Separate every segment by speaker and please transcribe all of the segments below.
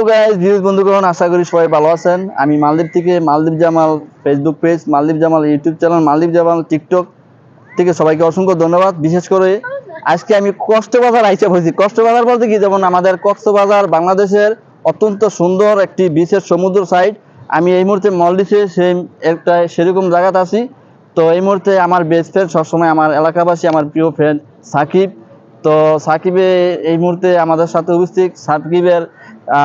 Speaker 1: Guys views বন্ধুগণ, আশা করি সবাই ভালো আছেন। আমি মালদ্বীপ থেকে মালদ্বীপ জামাল ফেসবুক পেজ, মালদ্বীপ জামাল ইউটিউব চ্যানেল, মালদ্বীপ জামাল টিকটক থেকে সবাইকে অসংখ্য ধন্যবাদ। বিশেষ করে আজকে আমি কক্সবাজার আইসা বলছি। কক্সবাজার বলতে কি, যেমন আমাদের কক্সবাজার বাংলাদেশের অত্যন্ত সুন্দর একটি বিশেষ সমুদ্র সাইড। আমি এই মুহূর্তে মলদ্বীপে সেই একটা সেরকম জায়গাতে আছি। তো এই মুহূর্তে আমার বেস্ট ফ্রেন্ড, সবসময় আমার এলাকাবাসী, আমার প্রিয় ফ্রেন্ড সাকিব। তো সাকিবে এই মুহূর্তে আমাদের সাথে উপস্থিত। সাকিবের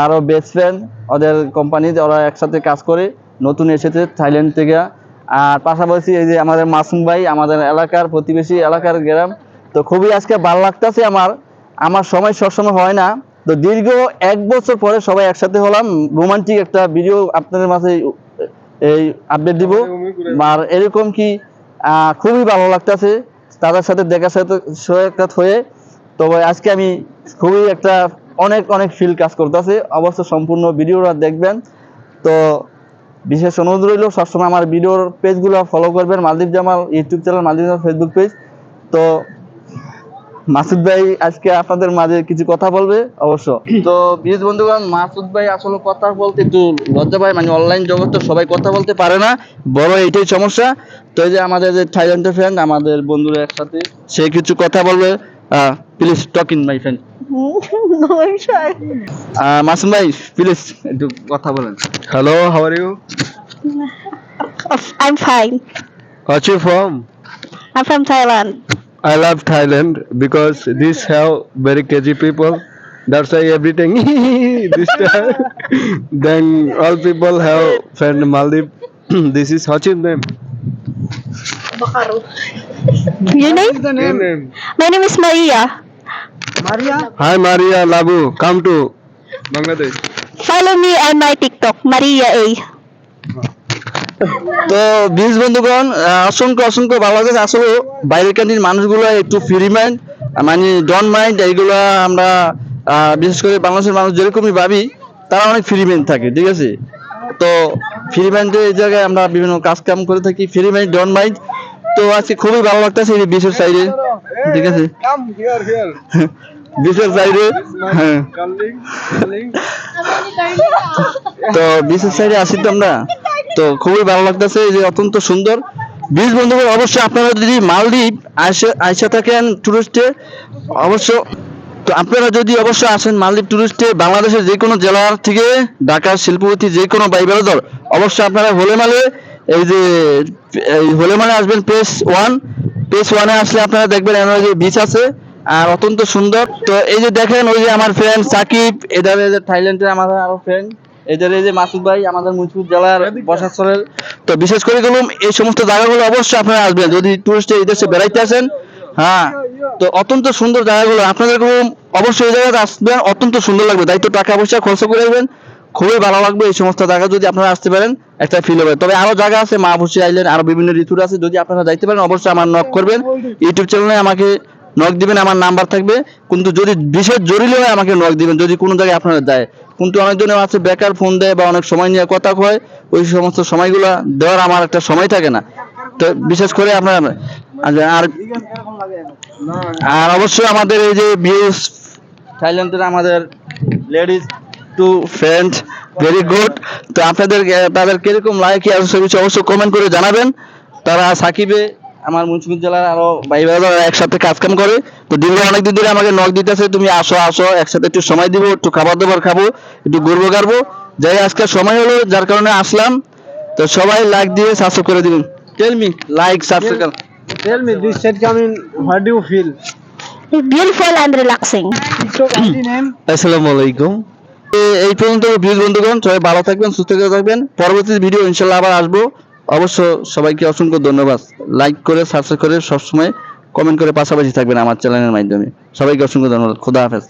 Speaker 1: আরও বেস্ট ফ্রেন্ড, ওদের কোম্পানিতে ওরা একসাথে কাজ করে, নতুন এসেছে থাইল্যান্ড থেকে। আর পাশাপাশি এই যে আমাদের মাসুম ভাই, আমাদের এলাকার প্রতিবেশী এলাকার গ্রাম। তো খুবই আজকে ভালো লাগতেছে আমার সময় সবসময় হয় না। তো দীর্ঘ 1 বছর পরে সবাই একসাথে হলাম, রোমান্টিক একটা ভিডিও আপনাদের মাঝে এই আপডেট দিব। আর এরকম কি খুবই ভালো লাগতেছে তাদের সাথে দেখা সাক্ষাৎ হয়ে। তবে আজকে আমি খুবই একটা অনেক অনেক ফিল কাজ করতেছে। অবশ্য সম্পূর্ণ ভিডিওটা দেখবেন। তো বিশেষ অনুরোধ রইল, সবসময় আমার ভিডিওর পেজগুলো ফলো করবেন, মালদ্বীপ জামাল ইউটিউব চ্যানেল, মালদ্বীপ জামাল ফেসবুক পেজ। তো মাসুদ ভাই আজকে আপনাদের মাঝে কিছু কথা বলবে অবশ্য। তো বিশেষ বন্ধুগণ, মাসুদ ভাই আসলে কথা বলতে একটু লজ্জা পায়, মানে অনলাইন জগৎ তো সবাই কথা বলতে পারে না, বড় এইটাই সমস্যা। তো এই যে আমাদের যে থাইল্যান্ডের ফ্রেন্ড, আমাদের বন্ধুরা একসাথে, সে কিছু কথা বলবে। Please talk in my friend. Masum ভাই প্লিজ একটু কথা বলেন।
Speaker 2: Hello, how are you?
Speaker 3: I'm fine.
Speaker 2: Where you from?
Speaker 3: I'm from Thailand.
Speaker 2: I love Thailand because this have very crazy people. That's why everything this time. Then all people have friend Maldives. This is what's your name?
Speaker 3: Your name?
Speaker 2: Your name.
Speaker 3: My name is Maria.
Speaker 2: Hi Maria Labu, come to Bangladesh.
Speaker 3: Follow me on my TikTok, Maria A.
Speaker 1: তো বিশ বন্ধুগণ, অসংখ্য অসংখ্য ভালো লাগে। আসলে বাইরের কান্ট্রির মানুষগুলো একটু ফ্রি মাইন্ড, মানে ডন মাইন্ড, এইগুলো আমরা বিশেষ করে বাংলাদেশের মানুষ যেরকমই ভাবি, তারা অনেক ফ্রি মাইন্ড থাকে, ঠিক আছে। তো ফ্রি মাইন্ডে এই জায়গায় আমরা বিভিন্ন কাজ কাম করে থাকি, ফ্রি মাইন্ড ডন মাইন্ড। তো আজকে খুবই ভালো লাগতেছে এই বিশেষ সাইডে, ঠিক আছে।
Speaker 2: Come here.
Speaker 1: বিশেষ সাইডে, হ্যাঁ। তো বিশেষ সাইডে আসি তো আমরা। তো খুবই ভালো লাগতেছে, এই যে অত্যন্ত সুন্দর বিচ বন্ধুগণ। অবশ্যই আপনারা যদি মালদ্বীপ আইসা থাকেন টুরিস্টে, অবশ্য তো আপনারা যদি অবশ্যই আসেন মালদ্বীপ টুরিস্টে, বাংলাদেশের যে কোনো জেলার থেকে, ঢাকার শিল্পপতি যে কোনো বাই বেড়াদর, অবশ্যই আপনারা হোলেমালে, এই যে এই হোলেমালে আসবেন। পেজ 1-এ আসলে আপনারা দেখবেন এখানে যে বিচ আছে, আর অত্যন্ত সুন্দর। তো এই যে দেখেন, ওই যে আমার ফ্রেন্ড সাকিব, এদের যে থাইল্যান্ডের আমাদের আরো ফ্রেন্ড, এদের এই যে মাসুদ ভাই, আমাদের মুন্সিগঞ্জ জেলার বসাচ্ছলের। তো বিশেষ করে গেলাম এই সমস্ত জায়গাগুলো অবশ্যই আপনারা আসবেন যদি টুরিস্টে এই দেশে বেড়াইতে আসেন। হ্যাঁ, তো অত্যন্ত সুন্দর জায়গাগুলো আপনাদের অবশ্যই এই জায়গাতে আসবেন, অত্যন্ত সুন্দর লাগবে। দায়িত্ব টাকা পয়সা খরচ করে আসবেন, খুবই ভালো লাগবে। এই সমস্ত জায়গা যদি আপনারা আসতে পারেন, একটা ফিল হবে। তবে আরো জায়গা আছে, মাহফুসি আইল্যান্ড, আরো বিভিন্ন ঋতুর আছে। যদি আপনারা যাইতে পারেন, অবশ্যই আমার নক করবেন, ইউটিউব চ্যানেলে আমাকে নক দিবেন, আমার নাম্বার থাকবে। কিন্তু যদি বিশেষ জরুরি হয় আমাকে নক দিবেন, যদি কোনো জায়গায় আপনারা যায়। কিন্তু অনেকজনের আছে বেকার ফোন দেয় বা অনেক সময় নিয়ে কথা কয়, ওই সমস্ত সময়গুলো দেওয়ার আমার একটা সময় থাকে না। তো বিশেষ করে আপনার আর অবশ্যই আমাদের এই যে ভিউজ থাইল্যান্ডের আমাদের ladies to friend very good. তো আপনাদের তাদের কিরকম লাগে কি অবশ্যই কমেন্ট করে জানাবেন। তারা সাকিবে আমার মুন্সিগঞ্জ জেলার আরো ভাই ভাইরা একসাথে কাজ কাম করে। তো দীর্ঘ অনেকদিন ধরে আমাকে নক দিতেছে, তুমি আসো একসাথে একটু সময় দিব, একটু খাবার দাবার খাবো, একটু ঘুরবো গাড়বো। যাই আজকে সময় হলো, যার কারণে আসলাম। তো সবাই লাইক দিয়ে সাবস্ক্রাইব করে দিবেন। Tell me like subscribe.
Speaker 4: Tell me, this set coming, what do you feel?
Speaker 3: It's beautiful and relaxing.
Speaker 4: TikTok ID name?
Speaker 2: Assalamu alaikum.
Speaker 1: এই পর্যন্ত ভিউজ বন্ধুগণ, সবাই ভালো থাকবেন, সুস্থ থাকবেন। পরবর্তী ভিডিও ইনশাল্লাহ আবার আসবো। অবশ্য সবাইকে অসংখ্য ধন্যবাদ। লাইক করে সাবস্ক্রাইব করে সবসময় কমেন্ট করে পাশাপাশি থাকবেন আমার চ্যানেলের মাধ্যমে। সবাইকে অসংখ্য ধন্যবাদ। খোদা হাফেজ।